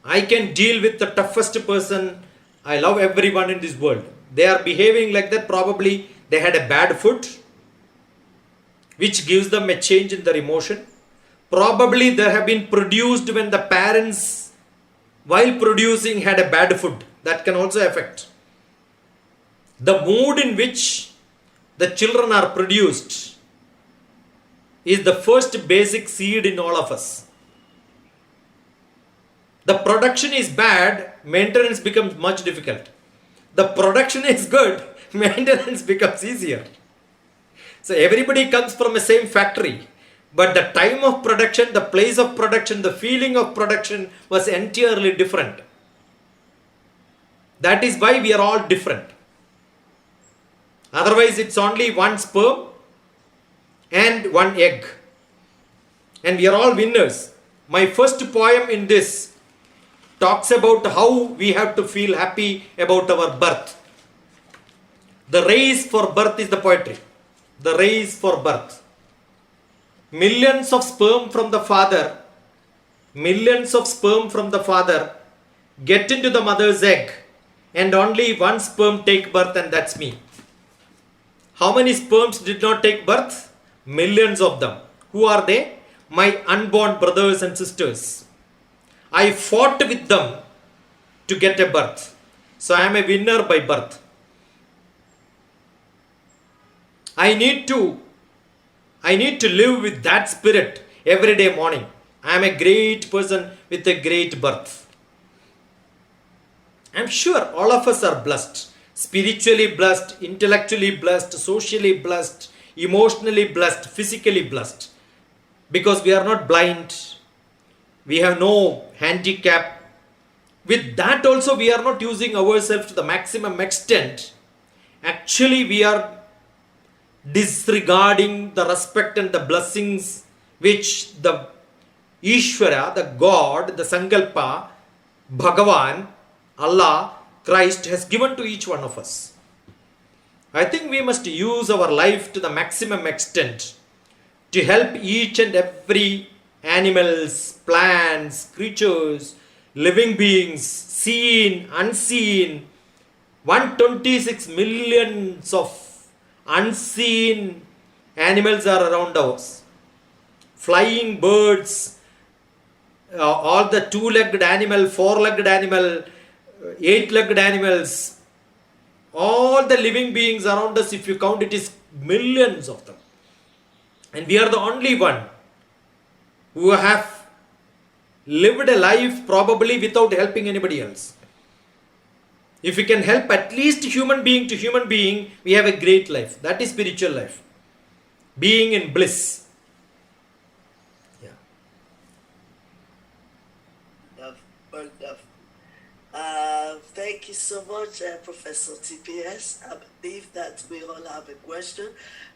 I can deal with the toughest person. I love everyone in this world. They are behaving like that. Probably they had a bad food, which gives them a change in their emotion. Probably they have been produced when the parents, while producing, had a bad food. That can also affect. The mood in which the children are produced is the first basic seed in all of us. The production is bad, maintenance becomes much difficult. The production is good, maintenance becomes easier. So everybody comes from the same factory, but the time of production, the place of production, the feeling of production was entirely different. That is why we are all different. Otherwise, it's only one sperm and one egg. And we are all winners. My first poem in this talks about how we have to feel happy about our birth. The race for birth is the poetry. The race for birth. Millions of sperm from the father get into the mother's egg, and only one sperm take birth, and that's me. How many sperms did not take birth? Millions of them. Who are they? My unborn brothers and sisters. I fought with them to get a birth. So I am a winner by birth. I need to live with that spirit every day morning. I am a great person with a great birth. I am sure all of us are blessed. Spiritually blessed, intellectually blessed, socially blessed, emotionally blessed, physically blessed. Because we are not blind. We have no handicap. With that also we are not using ourselves to the maximum extent. Actually we are disregarding the respect and the blessings which the Ishvara, the God, the Sankalpa, Bhagavan, Allah, Christ has given to each one of us. I think we must use our life to the maximum extent to help each and every animals, plants, creatures, living beings, seen, unseen, 126 millions of unseen animals are around us. Flying birds, all the two-legged animal, four-legged animal, eight-legged animals, all the living beings around us, if you count it, is millions of them. And we are the only one who have lived a life probably without helping anybody else. If we can help at least human being to human being, we have a great life. That is spiritual life. Being in bliss. Yeah. Wonderful. Thank you so much, Professor TPS. I believe that we all have a question.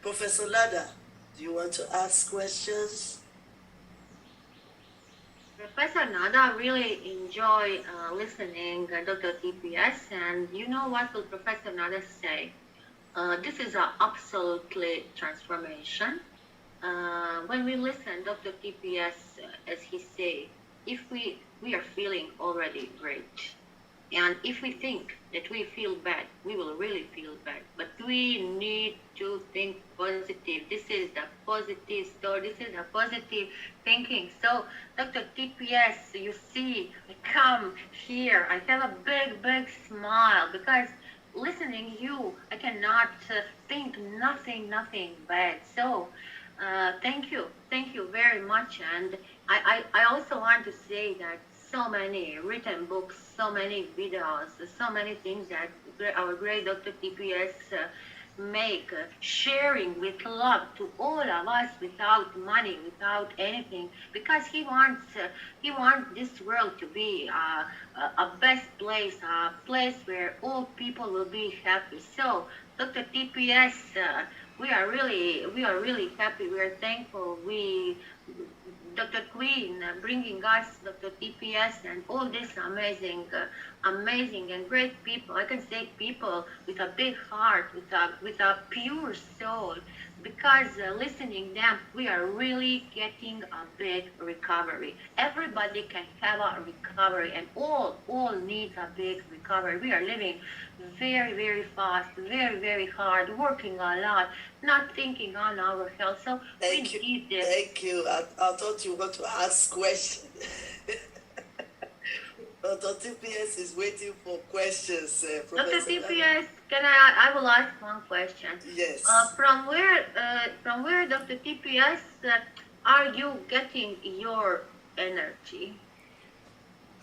Professor Lada, do you want to ask questions? Professor Nada, really enjoy listening Dr. TPS, and you know what will Professor Nada say? This is an absolutely transformation. When we listen Dr. TPS, as he say, if we are feeling already great, and if we think that we feel bad, we will really feel bad. But we need to think positive. This is the positive story. This is the positive thinking. So, Dr. TPS, you see, I come here. I have a big, big smile because listening you, I cannot think nothing bad. So, thank you very much. And I also want to say that so many written books, so many videos, so many things that our great Dr. TPS make, sharing with love to all of us without money, without anything, because he wants this world to be a best place, a place where all people will be happy. So, Dr. TPS, we are really happy. We are thankful. Dr. Queen bringing us Dr. TPS and all these amazing and great people. I can say people with a big heart, with a pure soul. Because listening them, we are really getting a big recovery. Everybody can have a recovery, and all needs a big recovery. We are living very fast, very hard, working a lot, not thinking on our health. So Thank you. need this. Thank you. I thought you were going to ask questions. Dr. TPS is waiting for questions. Dr. Professor TPS, I will ask one question. Yes. From where, Dr. TPS, are you getting your energy?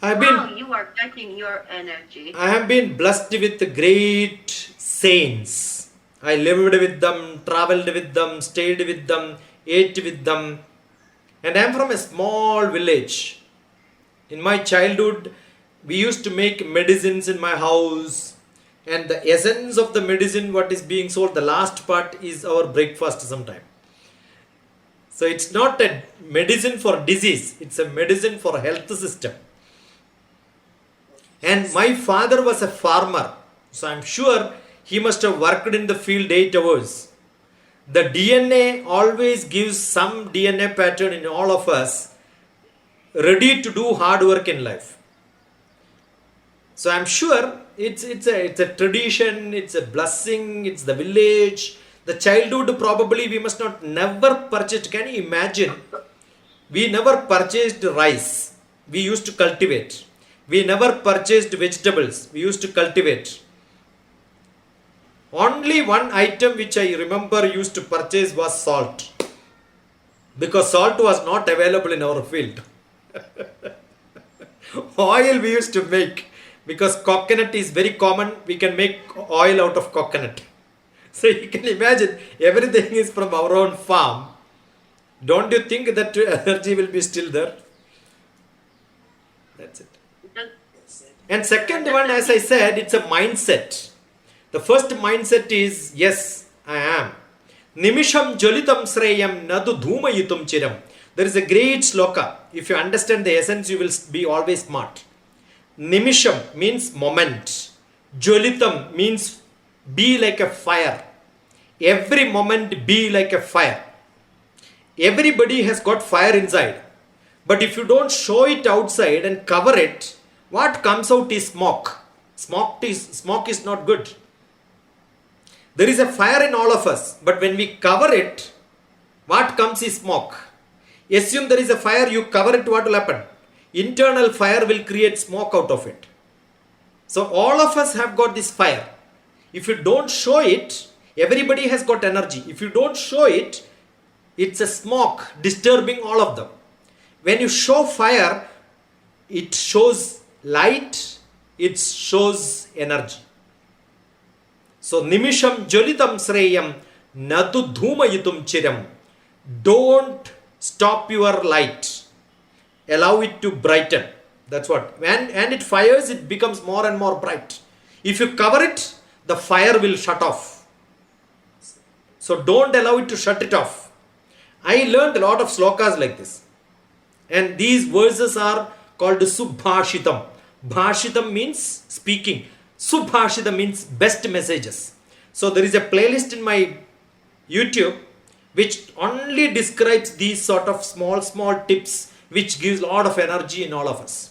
How you are getting your energy? I have been blessed with great saints. I lived with them, traveled with them, stayed with them, ate with them. And I am from a small village. In my childhood, we used to make medicines in my house. And the essence of the medicine, what is being sold, the last part is our breakfast sometime. So it's not a medicine for disease, it's a medicine for health system. And my father was a farmer, so I'm sure he must have worked in the field 8 hours. The DNA always gives some DNA pattern in all of us, ready to do hard work in life. So I'm sure it's a tradition, it's a blessing, it's the village. The childhood probably we must not never purchase. Can you imagine? We never purchased rice. We used to cultivate. We never purchased vegetables. We used to cultivate. Only one item which I remember used to purchase was salt. Because salt was not available in our field. Oil we used to make. Because coconut is very common, we can make oil out of coconut. So you can imagine, everything is from our own farm. Don't you think that energy will be still there? That's it. And second one, as I said, it's a mindset. The first mindset is, yes, I am. Nimisham jolitam sreyam nadu dhumayitum chiram. There is a great sloka. If you understand the essence, you will be always smart. Nimisham means moment. Jolitam means Be like a fire. Every moment be like a fire. Everybody has got fire inside. But if you don't show it outside and cover it, what comes out is smoke. Smoke is not good. There is a fire in all of us, but when we cover it, what comes is smoke. Assume there is a fire, you cover it, what will happen? Internal fire will create smoke out of it. So all of us have got this fire. If you don't show it, everybody has got energy. If you don't show it, it's a smoke disturbing all of them. When you show fire, it shows light, it shows energy. So nimisham jolitam sreyam natu dhumayitum chiram. Don't stop your light. Allow it to brighten. That's what. And it fires, it becomes more and more bright. If you cover it, the fire will shut off. So don't allow it to shut it off. I learned a lot of slokas like this. And these verses are called Subhashitam. Bhashitam means speaking. Subhashitam means best messages. So there is a playlist in my YouTube which only describes these sort of small tips which gives a lot of energy in all of us.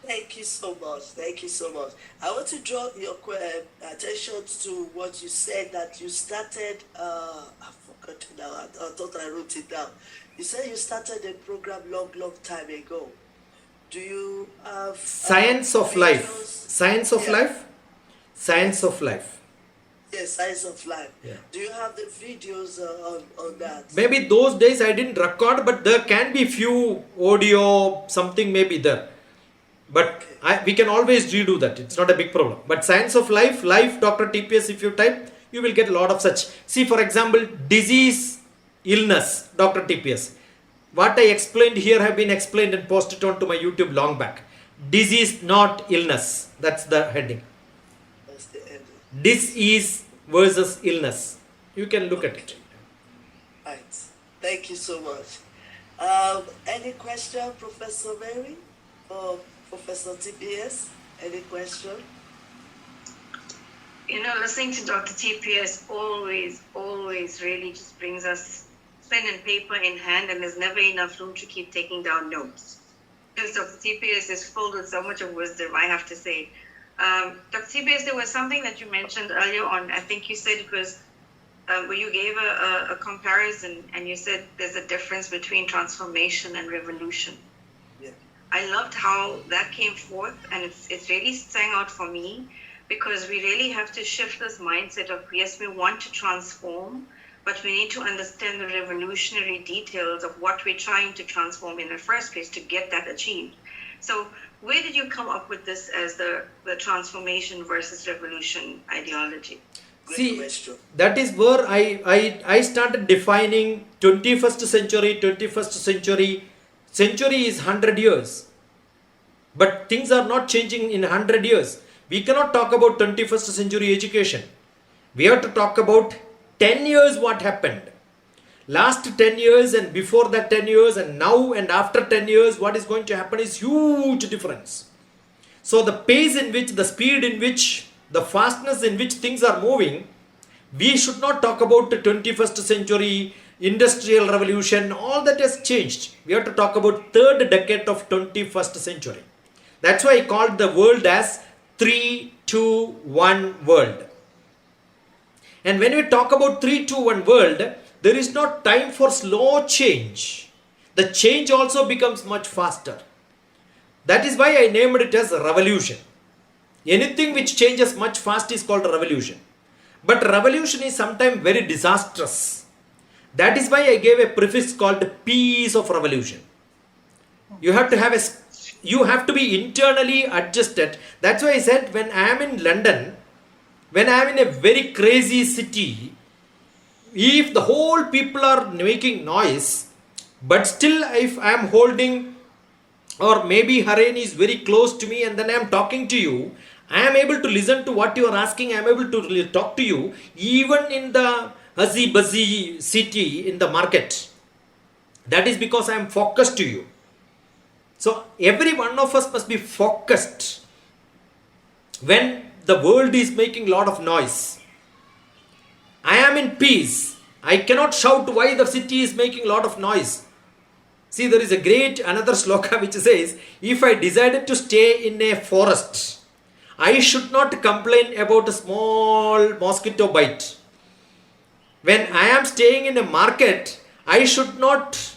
Thank you so much. Thank you so much. I want to draw your attention to what you said, that you started, I forgot now, I thought I wrote it down. You said you started a program long time ago. Do you have... Science of life. Science of life? Science of life. Yes, Science of Life. Yeah. Do you have the videos on that? Maybe those days I didn't record, but there can be few audio, something may be there. But we can always redo that. It's not a big problem. But Science of Life, DrTPS, if you type, you will get a lot of such. See, for example, disease, illness, DrTPS. What I explained here have been explained and posted onto my YouTube long back. Disease, not illness. That's the heading. That's the end. Disease versus illness. You can look at it. Right. Thank you so much. Any question, Professor Mary or Professor TPS? Any question? You know, listening to Dr. TPS always really just brings us pen and paper in hand, and there's never enough room to keep taking down notes. Because Dr. TPS is filled with so much of wisdom, I have to say. Dr. TPS, there was something that you mentioned earlier on. I think you said it was where you gave a comparison, and you said there's a difference between transformation and revolution. Yeah. I loved how that came forth, and it's really sang out for me, because we really have to shift this mindset of, yes, we want to transform, but we need to understand the revolutionary details of what we're trying to transform in the first place to get that achieved. So where did you come up with this as the transformation versus revolution ideology? See, that is where I started defining 21st century. Century is 100 years. But things are not changing in 100 years. We cannot talk about 21st century education. We have to talk about 10 years what happened. Last 10 years and before that 10 years and now and after 10 years, what is going to happen is huge difference. So the pace in which, the speed in which, the fastness in which things are moving, we should not talk about the 21st century, industrial revolution, all that has changed. We have to talk about third decade of 21st century. That's why I called the world as 3-2-1 world. And when we talk about 3-2-1 world, there is no time for slow change. The change also becomes much faster. That is why I named it as a revolution. Anything which changes much fast is called a revolution. But revolution is sometimes very disastrous. That is why I gave a prefix called peace of revolution. You have to be internally adjusted. That's why I said when I am in London, when I am in a very crazy city, if the whole people are making noise, but still if I am holding, or maybe Haren is very close to me and then I am talking to you, I am able to listen to what you are asking, I am able to talk to you, even in the huzzy-buzzy city, in the market. That is because I am focused to you. So every one of us must be focused When the world is making a lot of noise, I am in peace. I cannot shout why the city is making a lot of noise. See, there is a great another sloka which says, if I decided to stay in a forest, I should not complain about a small mosquito bite. When I am staying in a market, I should not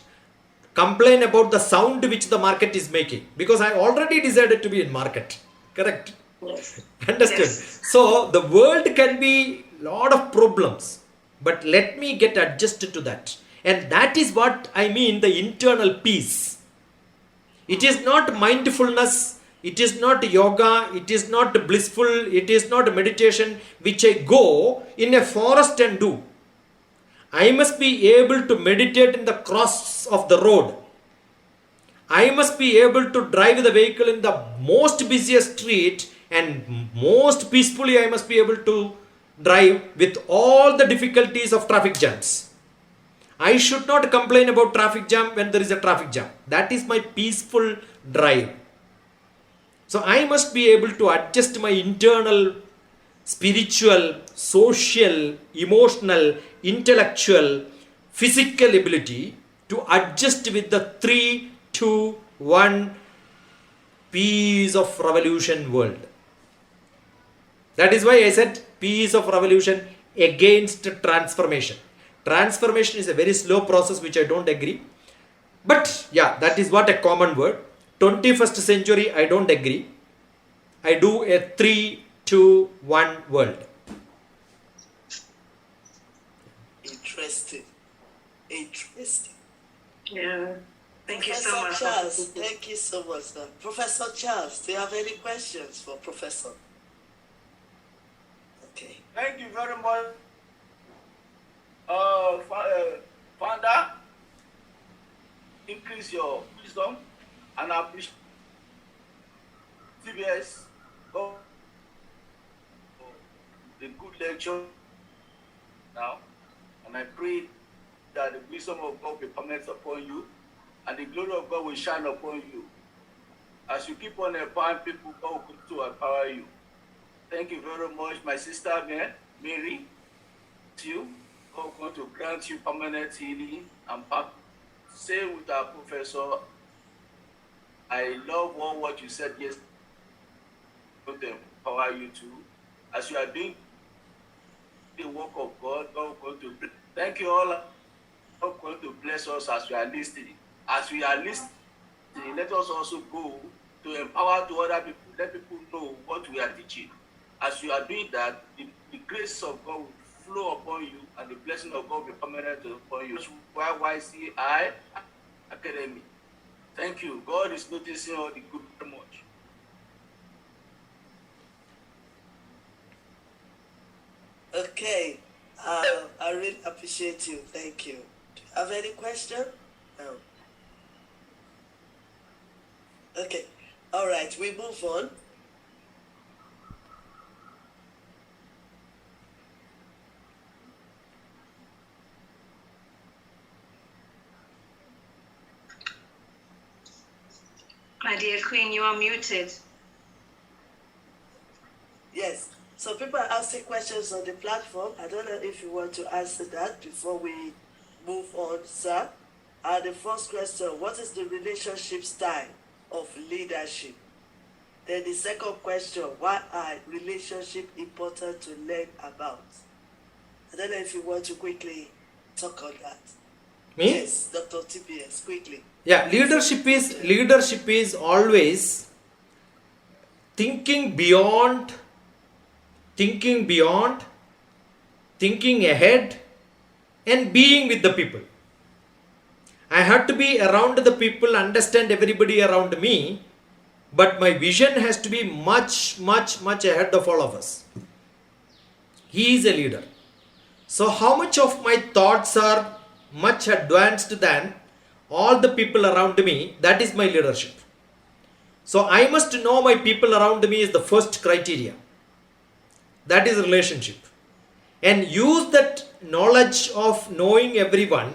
complain about the sound which the market is making, because I already decided to be in market. Correct? Yes. Understood? Yes. So the world can be lot of problems, but let me get adjusted to that. And that is what I mean, the internal peace. It is not mindfulness, it is not yoga, it is not blissful, it is not meditation which I go in a forest and do. I must be able to meditate in the cross of the road. I must be able to drive the vehicle in the most busiest street, and most peacefully I must be able to drive with all the difficulties of traffic jams. I should not complain about traffic jam when there is a traffic jam. That is my peaceful drive. So I must be able to adjust my internal, spiritual, social, emotional, intellectual, physical ability to adjust with the 3, 2, 1 peace of revolution world. That is why I said peace of revolution against transformation. Transformation is a very slow process which I don't agree. But yeah, that is what a common word. 21st century, I don't agree. I do a 3, 2, 1 world. Interesting. Interesting. Yeah. Thank you so Professor much. Charles, thank you so much. Sir. Professor Charles, do you have any questions for Professor? Okay. Thank you very much, founder. Increase your wisdom and appreciate TBS for the good lecture now. And I pray that the wisdom of God will permanent upon you and the glory of God will shine upon you. As you keep on empowering people, God will continue to empower you. Thank you very much, my sister Mary. You, God is going to grant you permanent healing and power. Same with our professor. I love all what you said yesterday. God will empower you too. As you are doing the work of God, God is going to thank you all. God is going to bless us as we are listening. As we are listening, let us also go to empower to other people. Let people know what we are teaching. As you are doing that, the grace of God will flow upon you and the blessing of God will be permanent upon you. YYCI Academy. Thank you. God is noticing all the good very much. Okay. I really appreciate you. Thank you. Do you have any question? No. Okay. All right. We move on. My dear Queen, you are muted. Yes. So people are asking questions on the platform. I don't know if you want to answer that before we move on, sir. The first question, what is the relationship style of leadership? Then the second question, why are relationships important to learn about? I don't know if you want to quickly talk on that. Me? Yes, Dr. TPS, quickly. Yeah, leadership is always thinking beyond, thinking ahead, and being with the people. I have to be around the people, understand everybody around me, but my vision has to be much ahead of all of us. He is a leader. So how much of my thoughts are much advanced than all the people around me, that is my leadership. So I must know my people around me is the first criteria. That is relationship. And use that knowledge of knowing everyone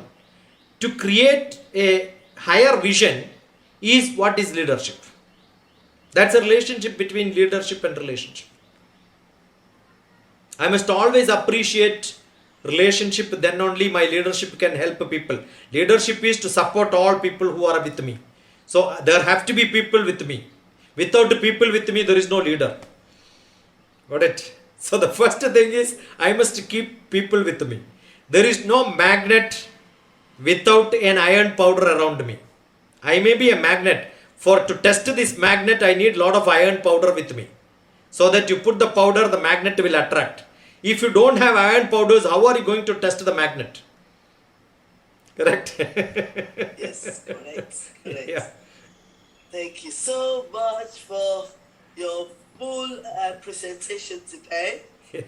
to create a higher vision is what is leadership. That's a relationship between leadership and relationship. I must always appreciate relationship, then only my leadership can help people. Leadership is to support all people who are with me. So there have to be people with me. Without people with me, there is no leader. Got it? So the first thing is I must keep people with me. There is no magnet without an iron powder around me. I may be a magnet. To test this magnet, I need lot of iron powder with me. So that you put the powder, the magnet will attract. If you don't have iron powders, how are you going to test the magnet? Correct? Yes, correct. Yeah. Thank you so much for your full presentation today,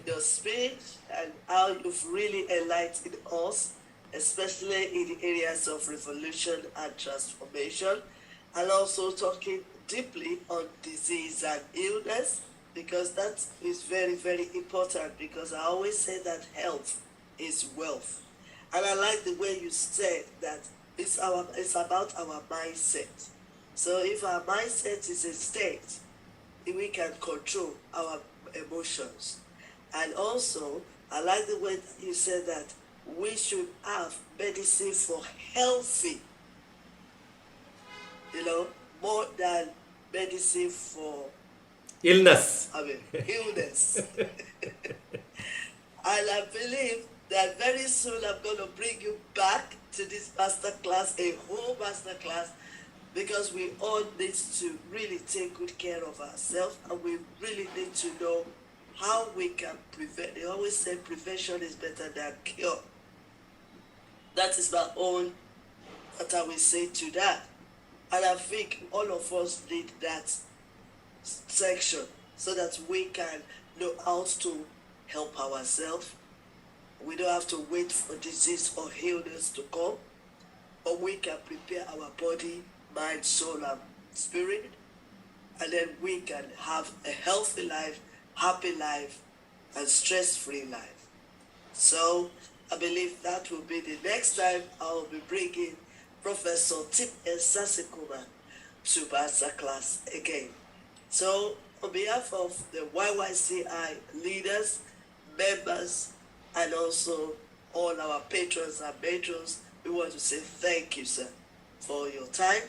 your speech, and how you've really enlightened us, especially in the areas of revolution and transformation, and also talking deeply on disease and illness, because that is very, very important, because I always say that health is wealth. And I like the way you said that it's about our mindset. So if our mindset is a state, we can control our emotions. And also, I like the way that you said that we should have medicine for healthy, more than medicine for Illness. illness. And I believe that very soon I'm going to bring you back to this masterclass, a whole masterclass, because we all need to really take good care of ourselves, and we really need to know how we can prevent. They always say prevention is better than cure. That is my own, what I will say to that. And I think all of us need that section so that we can know how to help ourselves. We don't have to wait for disease or illness to come, but we can prepare our body, mind, soul, and spirit, and then we can have a healthy life, happy life, and stress-free life. So I believe that will be the next time I will be bringing Professor DrTPS to masterclass again. So on behalf of the YYCI leaders, members, and also all our patrons and matrons, we want to say thank you, sir, for your time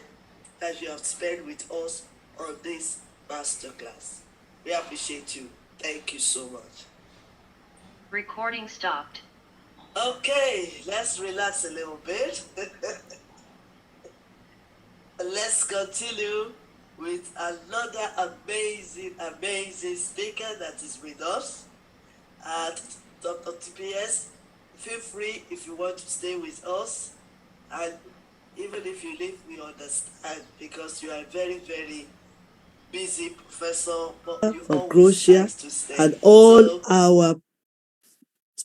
that you have spent with us on this masterclass. We appreciate you. Thank you so much. Recording stopped. Okay, let's relax a little bit. Let's continue with another amazing speaker that is with us. Dr. TPS, feel free if you want to stay with us, and even if you leave, we understand, because you are very, very busy professor, but you always Croatia like to stay. and all our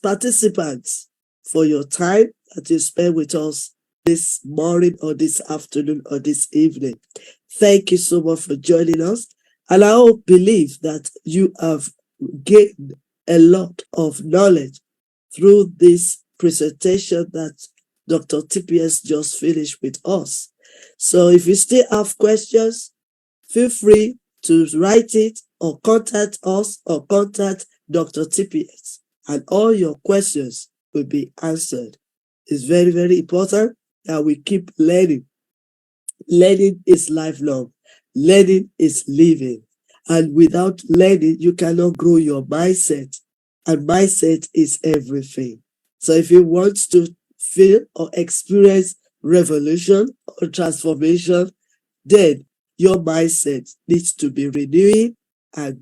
participants for your time that you spend with us this morning or this afternoon or this evening. Thank you so much for joining us. And I hope, believe that you have gained a lot of knowledge through this presentation that Dr. TPS just finished with us. So if you still have questions, feel free to write it or contact us or contact Dr. TPS, and all your questions will be answered. It's very, very important that we keep learning. Learning is lifelong. Learning is living. And without learning, you cannot grow your mindset. And mindset is everything. So if you want to feel or experience revolution or transformation, then your mindset needs to be renewing and